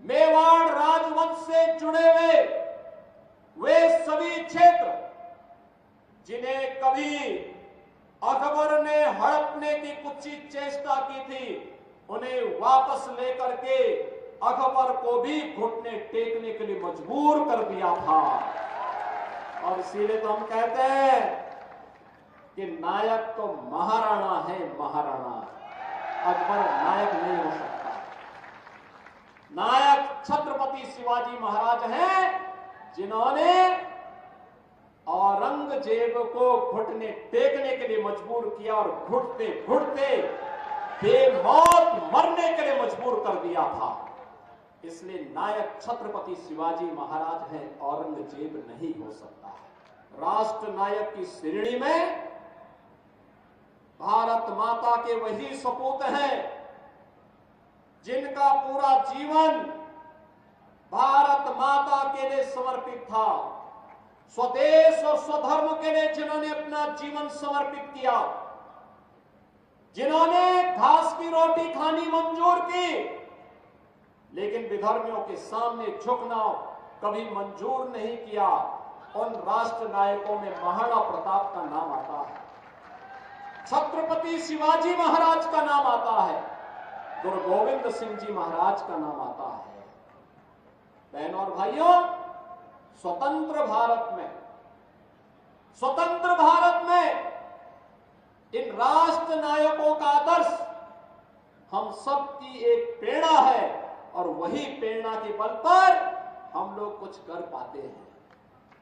मेवाड़ राजवंश से जुड़े हुए वे सभी क्षेत्र जिन्हें कभी अकबर ने हड़पने की कुत्सित चेष्टा की थी, उन्हें वापस लेकर के अकबर को भी घुटने टेकने के लिए मजबूर कर दिया था। और इसीलिए तो हम कहते हैं कि नायक तो महाराणा है, महाराणा। अकबर नायक नहीं हो सकता। नायक छत्रपति शिवाजी महाराज हैं, जिन्होंने औरंगजेब को घुटने टेकने के लिए मजबूर किया और घुटते घुटते बेमौत मरने के लिए मजबूर कर दिया था। इसलिए नायक छत्रपति शिवाजी महाराज हैं, औरंगजेब नहीं हो सकता। राष्ट्र नायक की श्रेणी में भारत माता के वही सपूत हैं जिनका पूरा जीवन भारत माता के लिए समर्पित था। स्वदेश और स्वधर्म के लिए जिन्होंने अपना जीवन समर्पित किया, जिन्होंने घास की रोटी खानी मंजूर की, लेकिन विधर्मियों के सामने झुकना कभी मंजूर नहीं किया, उन राष्ट्र नायकों में महाराणा प्रताप का नाम आता है, छत्रपति शिवाजी महाराज का नाम आता है, गुरु गोविंद सिंह जी महाराज का नाम आता है। बहनों और भाइयों, स्वतंत्र भारत में इन राष्ट्र नायकों का आदर्श हम सब की एक प्रेरणा है और वही प्रेरणा के बल पर हम लोग कुछ कर पाते हैं।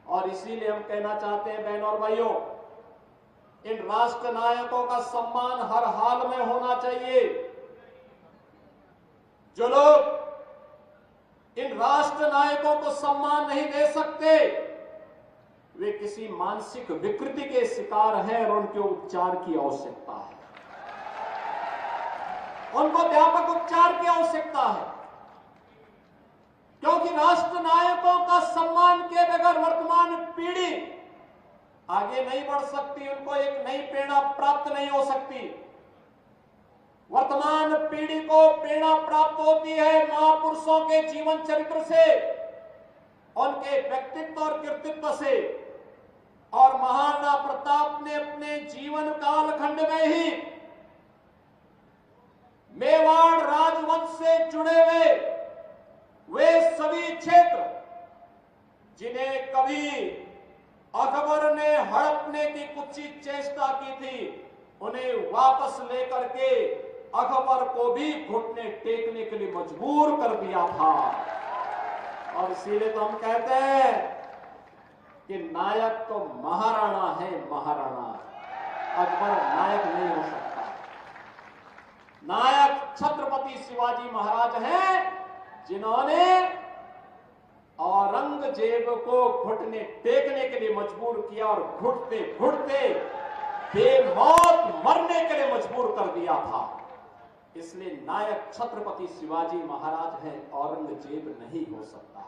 और इसीलिए हम कहना चाहते हैं बहनों और भाइयों, इन राष्ट्र नायकों का सम्मान हर हाल में होना चाहिए। जो लोग इन राष्ट्र नायकों को सम्मान नहीं दे सकते, वे किसी मानसिक विकृति के शिकार हैं और उनके उपचार की आवश्यकता है। उनको व्यापक उपचार की आवश्यकता है, क्योंकि राष्ट्र नायकों का सम्मान के बगैर वर्तमान पीढ़ी आगे नहीं बढ़ सकती, उनको एक नई प्रेरणा प्राप्त नहीं हो सकती। वर्तमान पीढ़ी को प्रेरणा प्राप्त होती है महापुरुषों के जीवन चरित्र से, उनके व्यक्तित्व और कृतित्व से। और महाराणा प्रताप ने अपने जीवन कालखंड में ही मेवाड़ राजवंश से जुड़े हुए वे सभी क्षेत्र जिन्हें कभी अकबर ने हड़पने की कुत्सित चेष्टा की थी, उन्हें वापस लेकर के अकबर को भी घुटने टेकने के लिए मजबूर कर दिया था। और इसीलिए तो हम कहते हैं कि नायक तो महाराणा है, महाराणा। अकबर नायक नहीं हो सकता। नायक छत्रपति शिवाजी महाराज हैं, जिन्होंने औरंगजेब को घुटने टेकने के लिए मजबूर किया और घुटते घुटते बेमौत मरने के लिए मजबूर कर दिया था। इसलिए नायक छत्रपति शिवाजी महाराज हैं, औरंगजेब नहीं हो सकता।